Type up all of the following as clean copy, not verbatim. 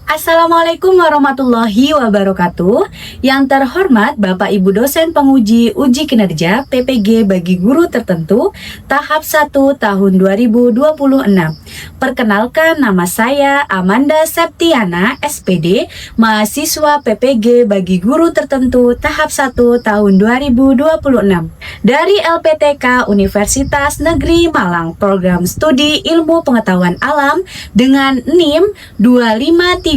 Assalamualaikum warahmatullahi wabarakatuh. Yang terhormat Bapak Ibu dosen penguji uji kinerja PPG bagi guru tertentu tahap 1 tahun 2026. Perkenalkan, nama saya Amanda Septiana SPD, mahasiswa PPG bagi guru tertentu tahap 1 tahun 2026 dari LPTK Universitas Negeri Malang, program studi ilmu pengetahuan alam dengan NIM 2531297450029.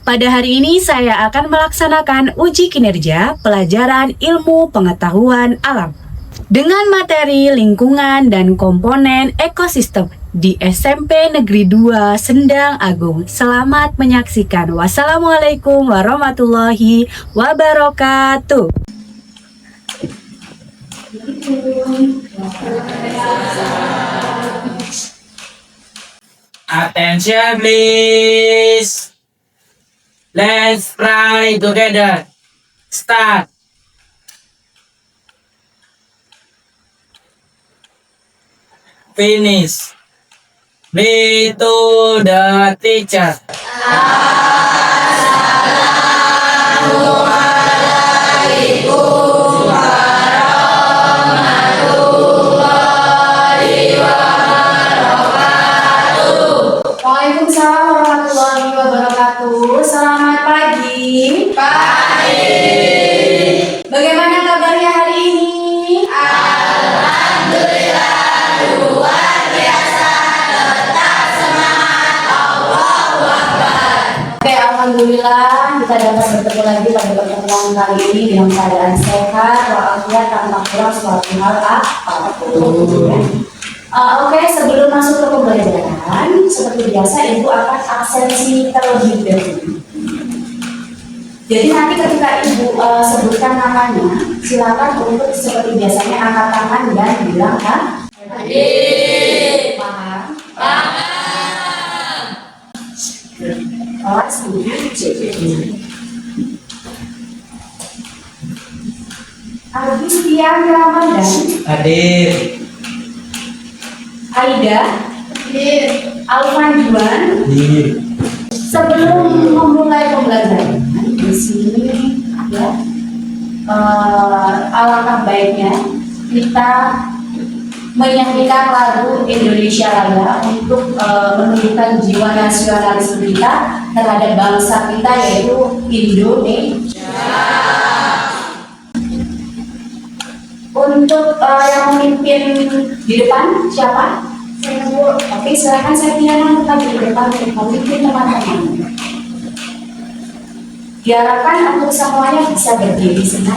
Pada hari ini saya akan melaksanakan uji kinerja pelajaran ilmu pengetahuan alam dengan materi lingkungan dan komponen ekosistem di SMP Negeri 2 Sendang Agung. Selamat menyaksikan. Wassalamualaikum warahmatullahi wabarakatuh. Attention please. Let's try together. Start. Finish. Be to the teacher. Waalaikumsalam warahmatullahi wabarakatuh. Selamat pagi. Pagi. Bagaimana kabarnya hari ini? Alhamdulillah luar biasa. Tetap semangat. Allahu Akbar. Oke, alhamdulillah kita dapat bertemu lagi pada pertemuan kali ini dengan keadaan sehat walafiat tanpa kurang suatu hal apapun. Oke, sebelum masuk ke pembelajaran, seperti biasa Ibu akan absensi terlebih dahulu. Jadi nanti ketika Ibu sebutkan namanya, silakan untuk seperti biasanya angkat tangan dan bilang kan? Hadir. Paham? Paham. Kelas 7. Agustian Ramadan. Hadir. Aida, Alvan Juan. Hadir. Sebelum memulai pembelajaran di sini ya, alangkah baiknya kita menyanyikan lagu Indonesia Raya untuk menunjukkan jiwa nasionalisme kita terhadap bangsa kita yaitu Indonesia. Untuk yang memimpin di depan siapa? Saya Bu. Oke, silakan saya Tiana tetap di depan untuk memimpin teman-teman. Diharapkan untuk semuanya bisa berdiri senang.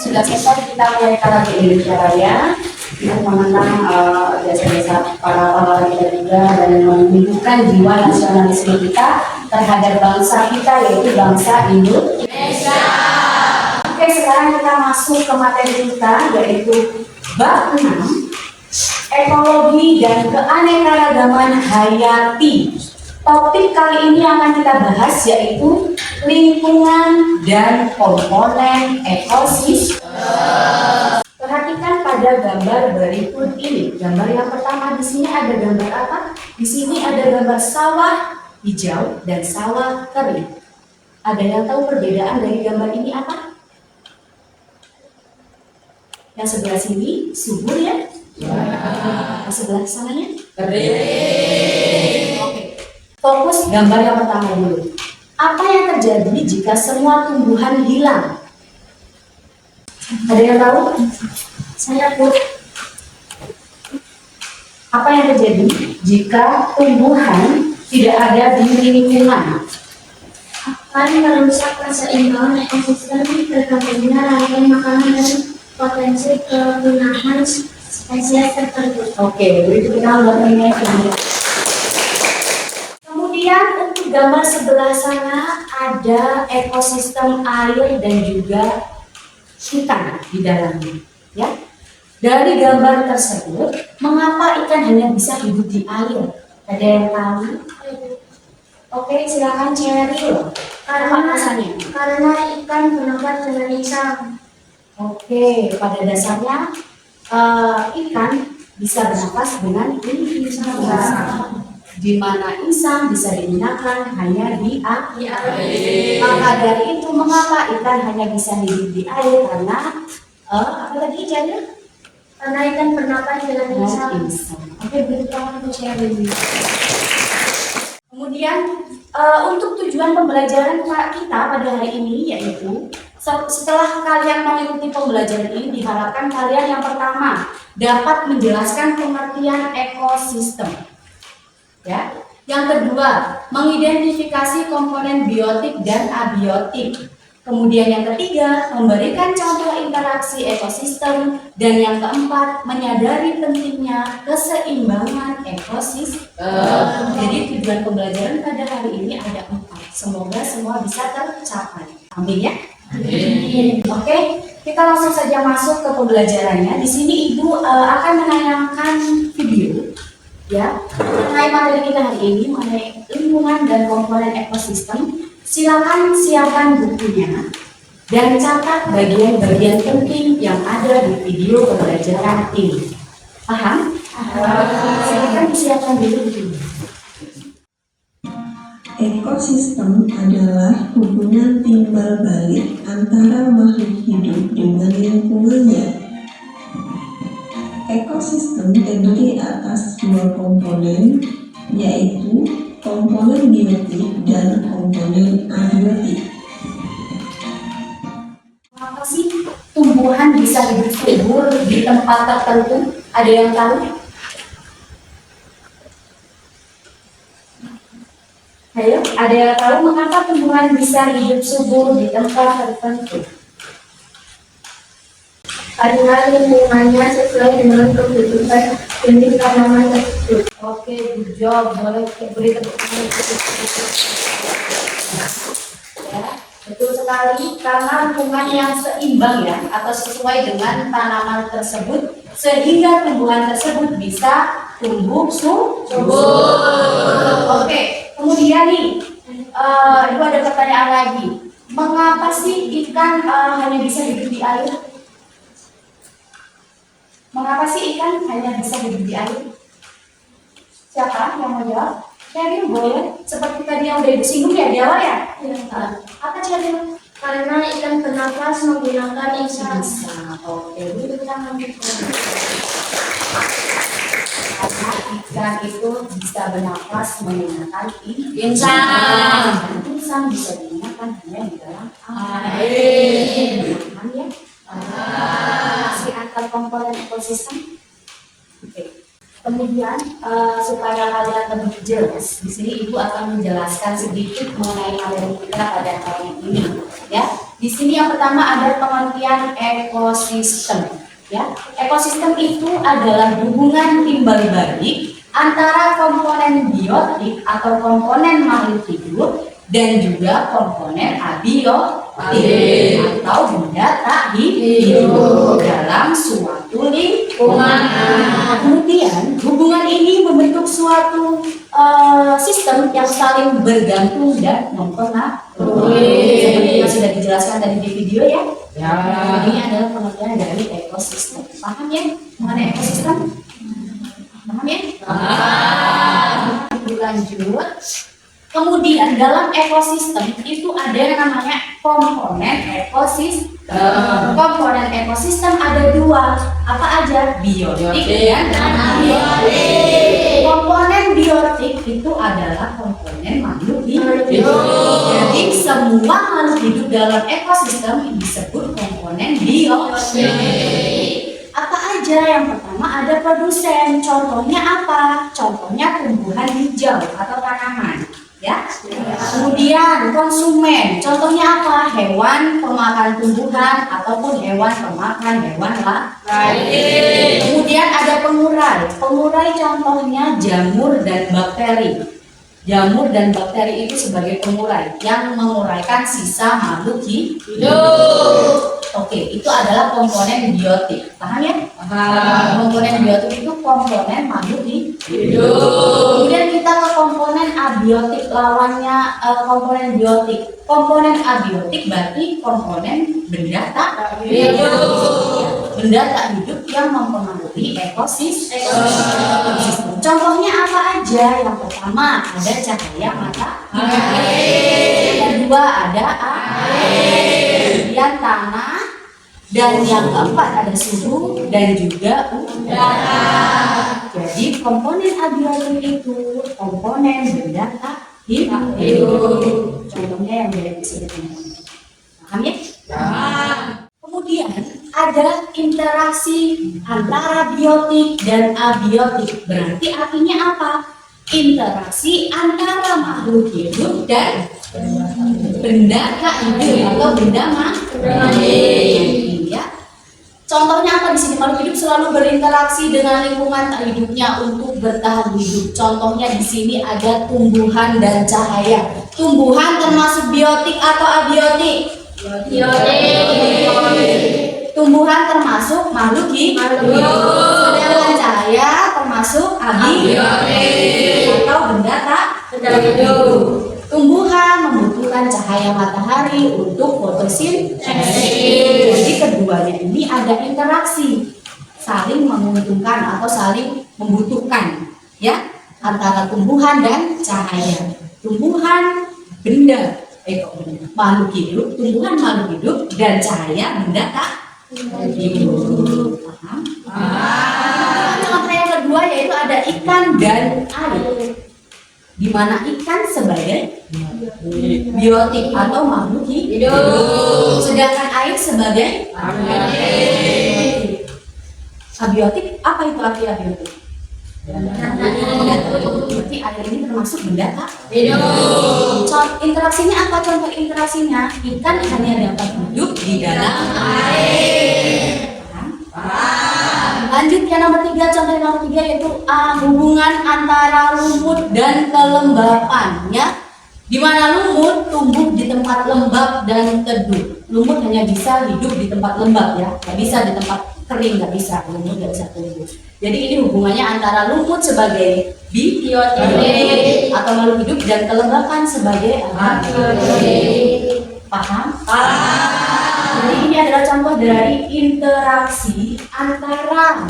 Sudah selesai kita mulai lagu Indonesia Raya dengan mengenang jasa-jasa para pahlawan kita juga dan menunjukkan jiwa nasionalisme kita terhadap bangsa kita yaitu bangsa Indonesia. Oke, sekarang kita masuk ke materi kita yaitu bab 6 ekologi dan keanekaragaman hayati. Topik kali ini akan kita bahas yaitu lingkungan dan komponen ekosistem. Perhatikan pada gambar berikut ini. Gambar yang pertama di sini ada gambar apa? Di sini ada gambar sawah hijau dan sawah kering. Ada yang tahu perbedaan dari gambar ini apa? Yang sebelah sini subur ya? Yang sebelah sananya? Kering. Oke. Fokus gambar yang pertama dulu. Apa yang terjadi jika semua tumbuhan hilang? Ada yang tahu? Saya pun. Apa yang terjadi jika tumbuhan tidak ada di lingkungan? Akan merusak keseimbangan ekosistem tergabungnya rantai makanan dan potensi kepunahan spesies tertentu. Oke, berikut kita melihat ini. Kemudian untuk gambar sebelah sana ada ekosistem air dan juga ikan di dalamnya. Ya, dari gambar tersebut, mengapa ikan hanya bisa hidup di air? Ada yang tahu? Oke, silakan Cheryl. Apa alasannya? Karena ikan bernafas dengan insang. Oke, pada dasarnya ikan bisa bernafas dengan insang, di mana insang bisa digunakan hanya di air. Maka dari itu, mengapa ikan hanya bisa hidup di air? Karena apa tadi Jaya? Karena ikan bernafas dengan insang. Oke, beritahu untuk Cheryl. Kemudian untuk tujuan pembelajaran kita pada hari ini yaitu setelah kalian mengikuti pembelajaran ini diharapkan kalian yang pertama dapat menjelaskan pengertian ekosistem. Ya. Yang kedua, mengidentifikasi komponen biotik dan abiotik. Kemudian yang ketiga, memberikan contoh interaksi ekosistem. Dan yang keempat, menyadari pentingnya keseimbangan ekosistem. Jadi tujuan pembelajaran pada hari ini ada 4. Semoga semua bisa tercapai. Amin ya. Oke, kita langsung saja masuk ke pembelajarannya. Di sini Ibu akan menayangkan video ya mengenai materi kita hari ini mengenai lingkungan dan komponen ekosistem. Silakan siapkan bukunya dan catat bagian-bagian penting yang ada di video pembelajaran ini. Paham? Silakan disiapkan dulu bukunya. Ekosistem adalah hubungan timbal balik antara makhluk hidup dengan lingkungannya. Ekosistem terdiri atas 2 komponen, yaitu komponen biotik dan komponen abiotik. Apa sih tumbuhan bisa hidup subur di tempat tertentu? Ada yang tahu? Ayo, ada yang tahu mengapa tumbuhan bisa hidup subur di tempat tertentu? Karena lingkungannya sesuai dengan kebutuhan jenis tanaman tersebut. Oke, good job. Boleh beri tepuk tangan. Ya, betul sekali. Karena lingkungan yang seimbang ya, atau sesuai dengan tanaman tersebut, sehingga tumbuhan tersebut bisa tumbuh subur. Oke, kemudian nih, Ibu ada pertanyaan lagi. Mengapa sih ikan hanya bisa hidup di air? Mengapa sih ikan hanya bisa hidup di air? Siapa yang mau jawab? Cheryl boleh. Seperti tadi yang udah disinggung ya, Jawa ya? Apa Cheryl? Karena ikan bernafas menggunakan insang. Oke, dulu tangan kita. Karena ikan itu bisa bernafas menggunakan insang. Insang bisa digunakan hanya di dalam air. Paham ya? Masih antar komponen ekosistem. Oke. Kemudian supaya kalian lebih jelas, di sini Ibu akan menjelaskan sedikit mengenai materi kita pada hari ini. Ya, di sini yang pertama ada pengertian ekosistem. Ya, ekosistem itu adalah hubungan timbal balik antara komponen biotik atau komponen makhluk hidup dan juga komponen abiotik atau benda tak hidup dalam suatu lingkungan. Kemudian hubungan ini membentuk suatu sistem yang saling bergantung dan mempengaruhi. Seperti yang sudah dijelaskan tadi di video ya. Ini adalah pengertian dari ekosistem. Paham ya mengenai ekosistem? Paham ya? Lanjut. Kemudian dalam ekosistem itu ada yang namanya komponen ekosistem. Komponen ekosistem ada 2. Apa aja? Biotik dan abiotik. Komponen biotik itu adalah komponen makhluk hidup. Jadi semua makhluk hidup dalam ekosistem disebut komponen biotik. Apa aja? Yang pertama ada produsen. Contohnya apa? Contohnya tumbuhan hijau atau tanaman. Ya. Kemudian konsumen, contohnya apa? Hewan pemakan tumbuhan ataupun hewan pemakan hewan lain. Kemudian ada pengurai. Pengurai contohnya jamur dan bakteri. Jamur dan bakteri itu sebagai pengurai yang menguraikan sisa makhluk hidup. Oke, itu adalah komponen biotik. Paham ya? Paham. Komponen biotik itu komponen makhluk hidup. Kemudian kita ke komponen abiotik, lawannya komponen biotik. Komponen abiotik berarti komponen benda tak hidup. Benda tak hidup yang mempengaruhi ekosistem. Contohnya apa aja? Yang pertama ada cahaya matahari. Yang kedua ada air. Kemudian tanah. Dan yang keempat ada suhu dan juga udara. Jadi komponen abiotik itu komponen benda tak hidup. Contohnya yang dari disebutkan. Paham ya? Kemudian ada interaksi antara biotik dan abiotik. Berarti artinya apa? Interaksi antara makhluk hidup dan benda tak hidup atau benda mati. Ya. Contohnya apa di sini? Makhluk hidup selalu berinteraksi dengan lingkungan tak hidupnya untuk bertahan hidup. Contohnya di sini ada tumbuhan dan cahaya. Tumbuhan termasuk biotik atau abiotik? Tumbuhan termasuk makhluk hidup. Sedangkan cahaya termasuk abiotik atau benda tak hidup. Tumbuhan membutuhkan cahaya matahari untuk fotosintesis. Jadi keduanya ini ada interaksi, saling menguntungkan atau saling membutuhkan, ya, antara tumbuhan dan cahaya. Tumbuhan benda, makhluk hidup, tumbuhan makhluk hidup dan cahaya benda tak hidup. Paham? Contoh yang kedua yaitu ada ikan dan air. Di mana ikan sebagai biotik atau makhluk hidup, sedangkan air sebagai abiotik. Abiotik, apa itu arti abiotik? Berarti air ini termasuk benda tak hidup. Interaksinya apa? Contoh interaksinya, ikan hanya dapat hidup di dalam air. Lanjut yang nomor 3, contoh yang nomor 3 yaitu hubungan antara lumut dan kelembapan, ya. Di mana lumut tumbuh di tempat lembab dan teduh. Lumut hanya bisa hidup di tempat lembab, ya, nggak bisa di tempat kering, nggak bisa. Lumut nggak bisa tumbuh. Jadi ini hubungannya antara lumut sebagai biotik atau makhluk hidup dan kelembapan sebagai abiotik. Paham? Jadi ini adalah contoh dari interaksi antara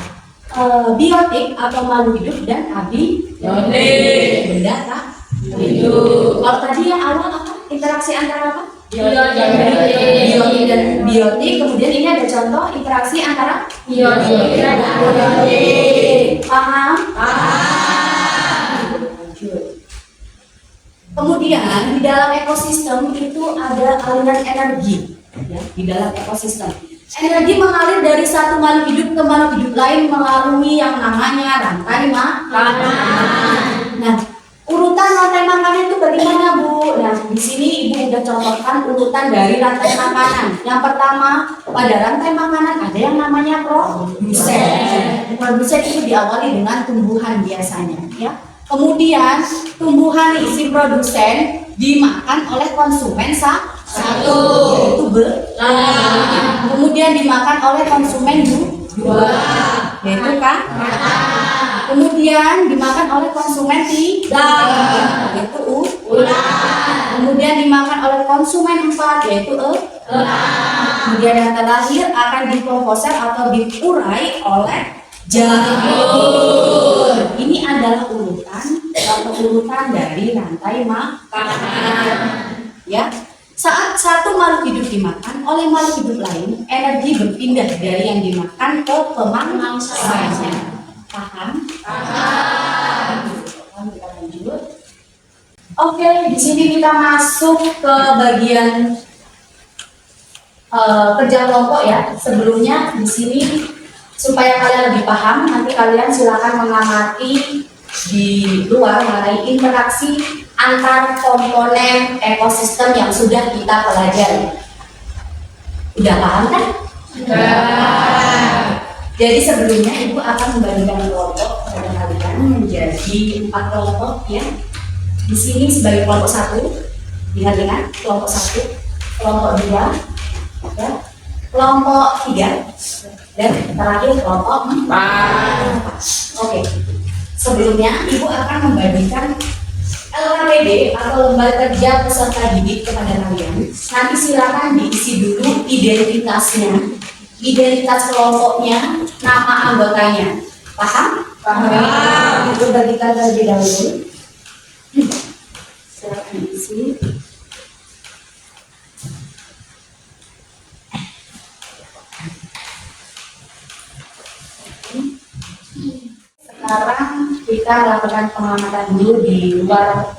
biotik atau makhluk hidup dan abiotik, benda tak hidup. Kalau tadi yang awal apa? Interaksi antara apa? Biotik dan biotik. Kemudian ini ada contoh interaksi antara biotik dan abiotik. Paham? Kemudian di dalam ekosistem itu ada aliran energi, ya, di dalam ekosistem. Energi mengalir dari satu makhluk hidup ke makhluk hidup lain melalui yang namanya rantai makanan. Nah, urutan rantai makanan itu bagaimana, Bu? Nah, di sini Ibu sudah contohkan urutan dari rantai makanan. Yang pertama, pada rantai makanan ada yang namanya produsen. Produsen itu diawali dengan tumbuhan biasanya, ya. Kemudian tumbuhan isi produsen dimakan oleh konsumen satu, yaitu belang. Kemudian dimakan oleh konsumen dua, yaitu kan. Kemudian dimakan oleh konsumen tiga, yaitu ular. Kemudian dimakan oleh konsumen 4, yaitu elang. Kemudian yang terakhir akan dikomposer atau diurai oleh jamur. Ini adalah urutan atau urutan dari rantai makanan, ya. Saat satu makhluk hidup dimakan oleh makhluk hidup lain, energi berpindah dari yang dimakan ke pemangsanya. Paham? Kita lanjut. Oke, di sini kita masuk ke bagian kerja kelompok, ya. Sebelumnya di sini supaya kalian lebih paham, nanti kalian silakan mengamati di luar mengenai interaksi antar komponen ekosistem yang sudah kita pelajari. Udah paham kan? Jadi sebelumnya Ibu akan membagikan kelompok kepada kalian menjadi 4 kelompok ya. Di sini sebagai kelompok 1, ingat-ingat kelompok 1, kelompok 2, ya, kelompok 3, dan terakhir kelompok 4. Oke. Sebelumnya Ibu akan membagikan LKPD atau lembar kerja peserta didik kepada kalian. Nanti silakan diisi dulu identitasnya, identitas kelompoknya, nama anggotanya. Paham? Paham. Ibu bagikan terlebih dahulu. Silakan diisi. Sekarang kita lakukan pengamatan dulu di luar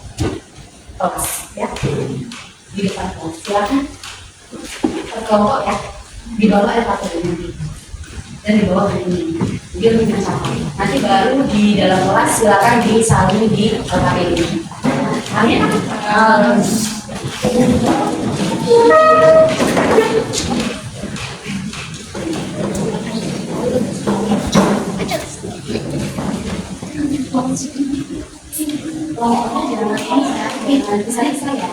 kelas ya, di depan kelas. Silakan berkelompok ya, di bawah LKPD nanti dan di bawah ini biar lebih sama. Nanti baru di dalam kelas silakan disalin di LKPD. Amin. Kelompoknya jangan bisa ya.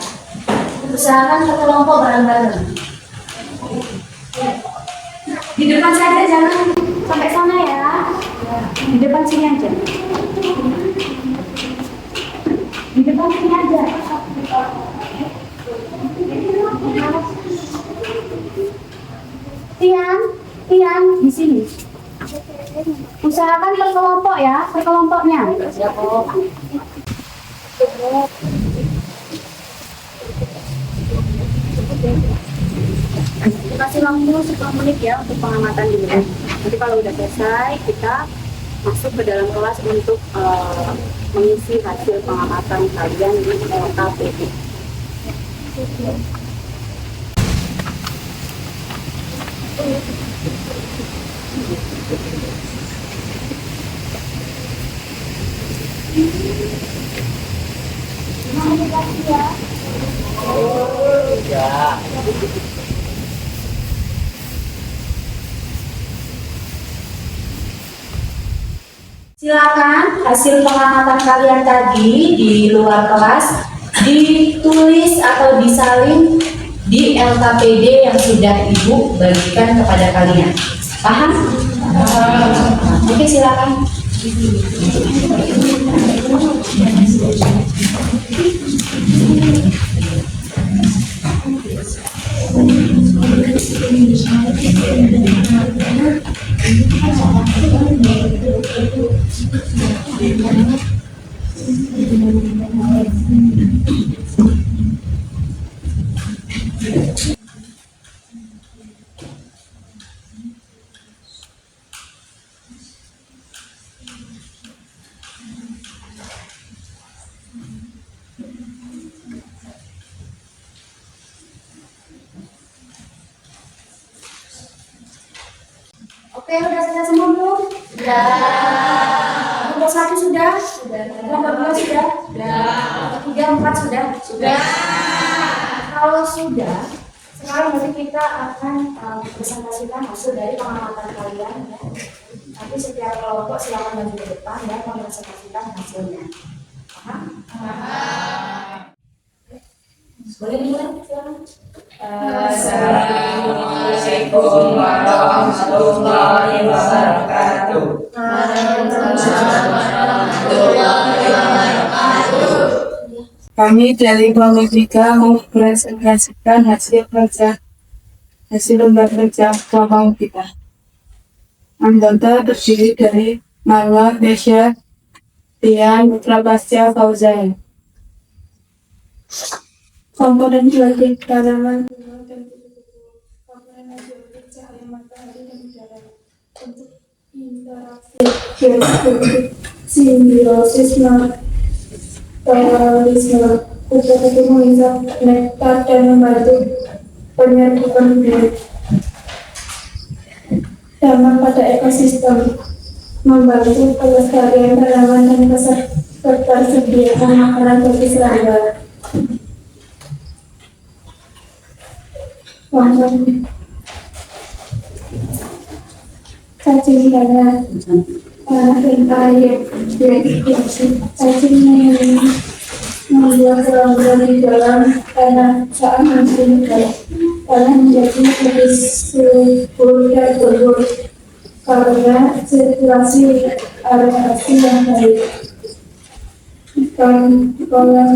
Usahakan satu kelompok bareng-bareng. Di depan saja, jangan sampai sana ya. Di depan sini aja. Di depan sini aja. Tian, di sini. Usahakan per kelompok ya, per kelompoknya. Kasih waktu 10 menit ya untuk pengamatan dulu. Nanti kalau udah selesai kita masuk ke dalam kelas untuk mengisi hasil pengamatan kalian di LKPD. Silakan hasil pengamatan kalian tadi di luar kelas ditulis atau disalin di LKPD yang sudah Ibu bagikan kepada kalian. Paham? Oke, silakan. Oke, udah selesai semua belum? Sudah. Kelompok 1 sudah? Sudah. Kelompok 2 sudah? Sudah. Kelompok 3, 4 sudah? Sudah. Kalau sudah, sekarang nanti kita akan presentasikan hasil dari pengamatan kalian ya. Nanti setiap kelompok silakan maju ke depan ya mempresentasikan hasilnya. Paham? Paham. Boleh dimulai? Silakan. Assalamualaikum warahmatullahi wabarakatuh. Kami dari kelompok 3 mempresentasikan hasil lembar kerja kelompok kita. Anggota terdiri dari Marwa, Desya, Tian, Prabasya, Fauzan. Komponen sebagai tanaman dan komponen geometrik cahaya matahari dan udara untuk interaksi geometrik simbiosis paralelisme tujuan itu mengisap nektar dan membantu penyerbukan biota pada ekosistem membantu pelestarian tanaman dan ketersediaan makanan bagi serangga. Cacing tanah dan air cacingnya membuat serangga di dalam tanah saat musim hujan. Tanah menjadi lebih subur dan gembur karena sirkulasi aerasi yang baik. Kolam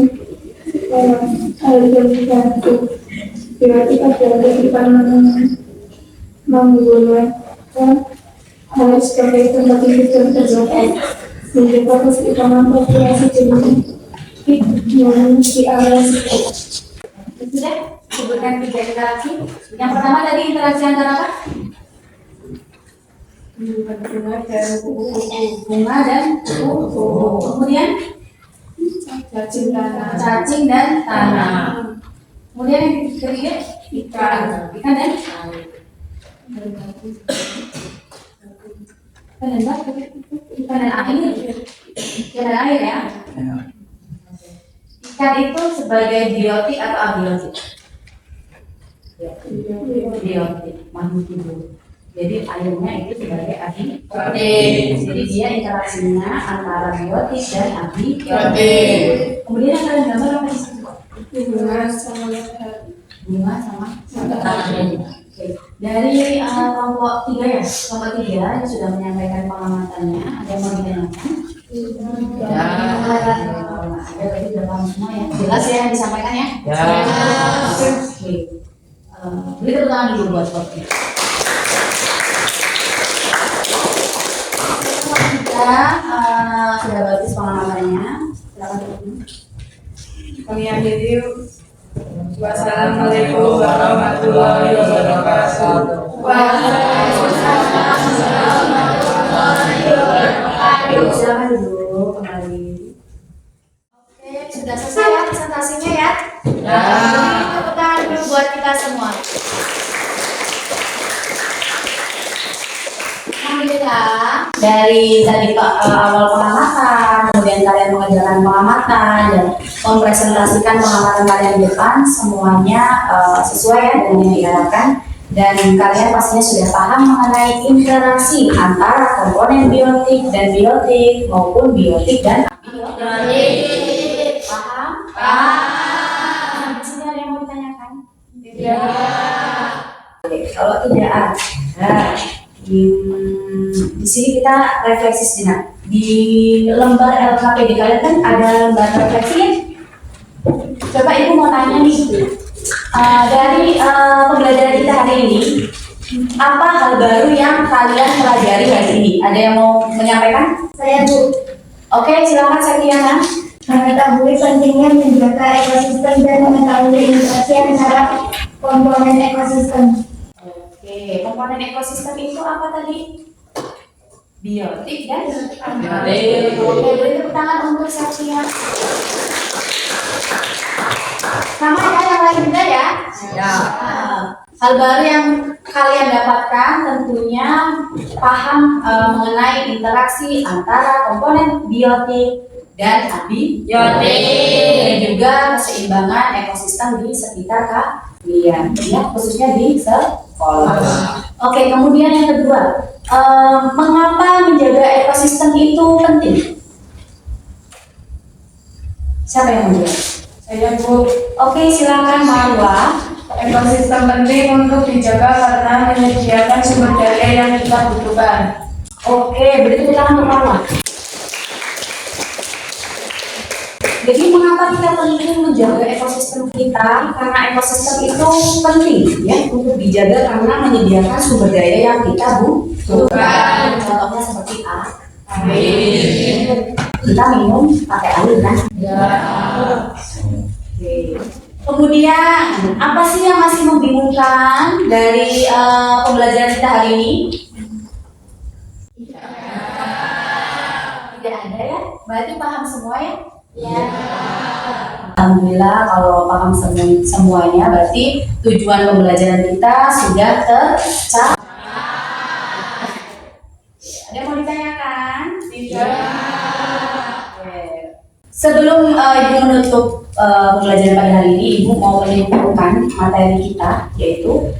air yang dibantu berarti adalah kita menggunakan air sebagai tempat hidup dan terjaga menjaga keseimbangan populasi jenis yang di area sekitar. Sudah sebutkan 3 interaksi. Yang pertama tadi interaksi antara apa? Bunga dan kupu. Kemudian cacing dan tanah. Kemudian yang ketiga ikan dan ikan dan air ya. Ikan itu sebagai biotik atau abiotik? Biotik, makhluk hidup. Jadi airnya itu sebagai abiotik. Jadi dia interaksinya antara biotik dan abiotik. Kemudian yang kalian gambar apa sih? Bunga sama Oke. Dari kelompok 3 ya, kelompok 3 yang sudah menyampaikan pengamatannya, ada yang mau ditanyakan? Ada, berarti sudah paham semua ya. Jelas ya yang disampaikan ya? Oke. Beri tepuk tangan dulu buat Sofi. Kita sudah bagus pengamatannya. Silakan dulu. Kami akhiri yuk. Wassalamualaikum warahmatullahi wabarakatuh. Silakan dulu kembali. Oke, sudah selesai ya presentasinya ya? Tepuk tangan dulu buat kita semua. Alhamdulillah, dari tadi awal pengamatan, kemudian kalian mengerjakan pengamatan dan mempresentasikan pengamatan kalian di depan, semuanya sesuai ya dengan yang diharapkan. Dan kalian pastinya sudah paham mengenai interaksi antara komponen biotik dan biotik maupun biotik dan abiotik. Paham? Paham. Di sini ada yang mau ditanyakan? Tidak. Oke, kalau tidak ada. Di sini kita refleksi sejenak. Di lembar LKPD kalian kan ada lembar refleksi ya? Coba ibu mau tanya nih, dari pembelajaran kita hari ini, apa hal baru yang kalian pelajari hari ini? Ada yang mau menyampaikan? Saya Bu, Oke, silakan Septiana. mengetahui pentingnya menjaga ekosistem dan mengetahui interaksi antara komponen ekosistem. Oke, komponen ekosistem itu apa tadi? Biotik dan Biotik. Oke, beri tepuk tangan untuk Septiana. Sama ya yang lain juga ya? Hal baru yang kalian dapatkan tentunya paham mengenai interaksi antara komponen biotik dan abiotik dan juga keseimbangan ekosistem di sekitar kalian ya, khususnya di sekolah. Oke, kemudian yang kedua, mengapa menjaga ekosistem itu penting? Siapa yang mau jawab? Saya Bu. Oke, silakan Marwa. Ekosistem penting untuk dijaga karena menyediakan sumber daya yang kita butuhkan. Oke, berarti kita akan Marwa. Jadi mengapa kita penting menjaga ekosistem kita? Karena ekosistem itu penting ya untuk dijaga karena menyediakan sumber daya yang kita butuhkan. Contohnya seperti air. Kita minum pakai air kan? Oke. Kemudian apa sih yang masih membingungkan dari pembelajaran kita hari ini? Tidak ada ya? Berarti paham semua ya? Ya. Alhamdulillah kalau paham semuanya berarti tujuan pembelajaran kita sudah tercapai. Ada yang mau ditanyakan? Sebelum Ibu menutup pembelajaran pada hari ini, Ibu mau menyimpulkan materi kita, yaitu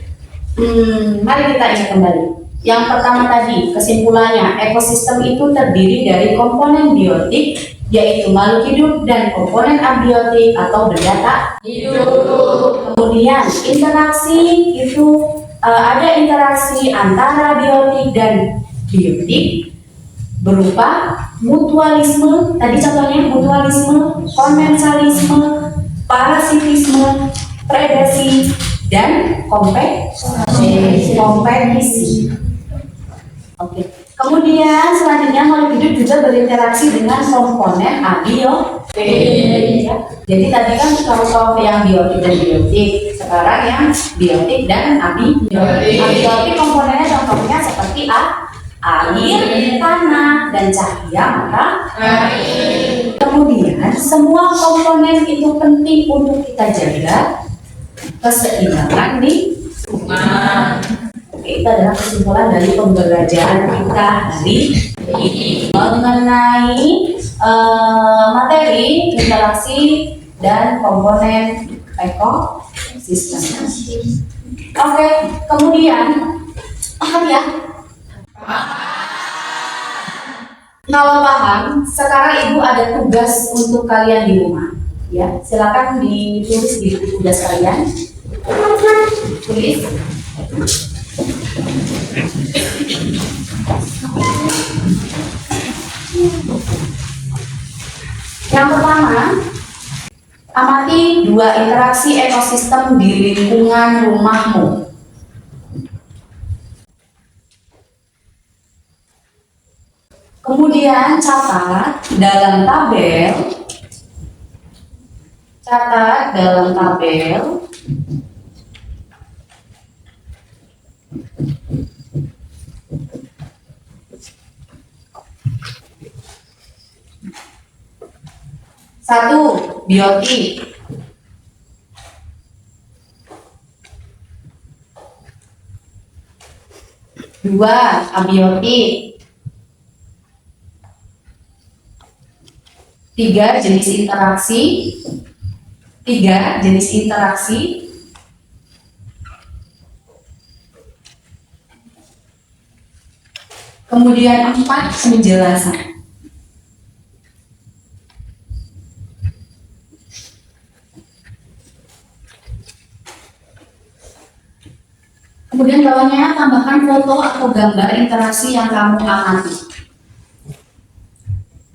mari kita ingat kembali. Yang pertama tadi, kesimpulannya, ekosistem itu terdiri dari komponen biotik, yaitu makhluk hidup, dan komponen abiotik atau benda tak hidup. Kemudian, interaksi itu ada interaksi antara biotik dan biotik berupa mutualisme, tadi contohnya mutualisme, komensalisme, parasitisme, predasi, dan kompetisi. Oke. Kemudian selanjutnya makhluk hidup juga berinteraksi dengan komponen abiotik. Ya. Jadi tadi kan kalau yang biotik dan biotik, sekarang yang biotik dan abiotik. Abiotik komponennya contohnya seperti air, tanah, dan cahaya matahari. Kemudian semua komponen itu penting untuk kita jaga keseimbangan lingkungan. Oke, itu adalah kesimpulan dari pembelajaran kita hari ini mengenai materi interaksi dan komponen ekosistem. Oke, kemudian paham ya? Kalau paham, sekarang Ibu ada tugas untuk kalian di rumah. Ya, silakan ditulis di buku tugas kalian. Tulis. Yang pertama, amati 2 interaksi ekosistem di lingkungan rumahmu. Kemudian catat dalam tabel satu, biotik. Dua, abiotik. 3, jenis interaksi. Kemudian 4, penjelasan. Kemudian bawahnya tambahkan foto atau gambar interaksi yang kamu amati.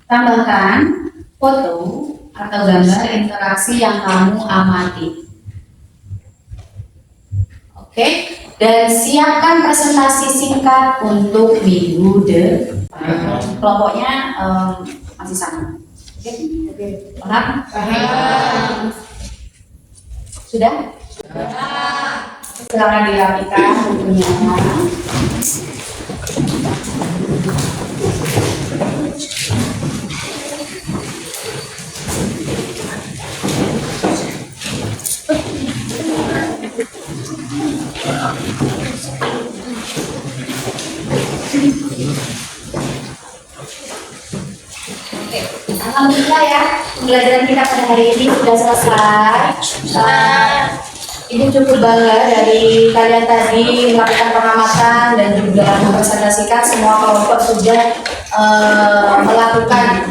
Tambahkan foto atau gambar interaksi yang kamu amati. Oke, dan siapkan presentasi singkat untuk minggu depan. Kelompoknya masih sama. Oke, paham? Sudah? Silakan dirapikan bukunya. Alhamdulillah ya, pembelajaran kita pada hari ini sudah selesai. Ibu cukup bangga dari kalian tadi melakukan pengamatan dan juga mempresentasikan semua kelompok sudah melakukan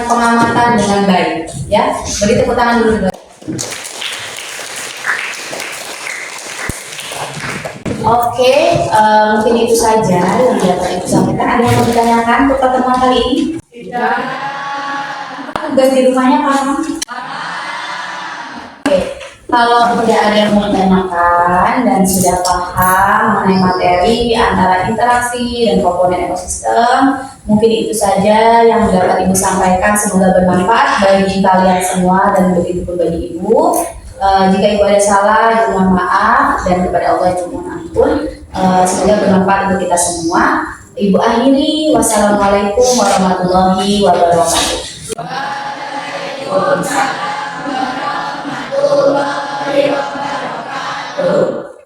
pengamatan dengan baik. Ya, beri tepuk tangan dulu. Oke, mungkin itu saja yang dapat Ibu sampaikan. Ada yang mau ditanyakan untuk pertemuan kali ini? Tidak. Tugas di rumahnya paham? Oke, kalau tidak ada yang mau ditanyakan dan sudah paham mengenai materi antara interaksi dan komponen ekosistem, mungkin itu saja yang dapat Ibu sampaikan. Semoga bermanfaat bagi kalian semua dan begitu pun bagi Ibu. Jika Ibu ada salah, Ibu mohon maaf, dan kepada Allah Ibu mohon ampun. Semoga bermanfaat untuk kita semua. Ibu akhiri, wassalamualaikum warahmatullahi wabarakatuh. Waalaikumsalam warahmatullahi wabarakatuh.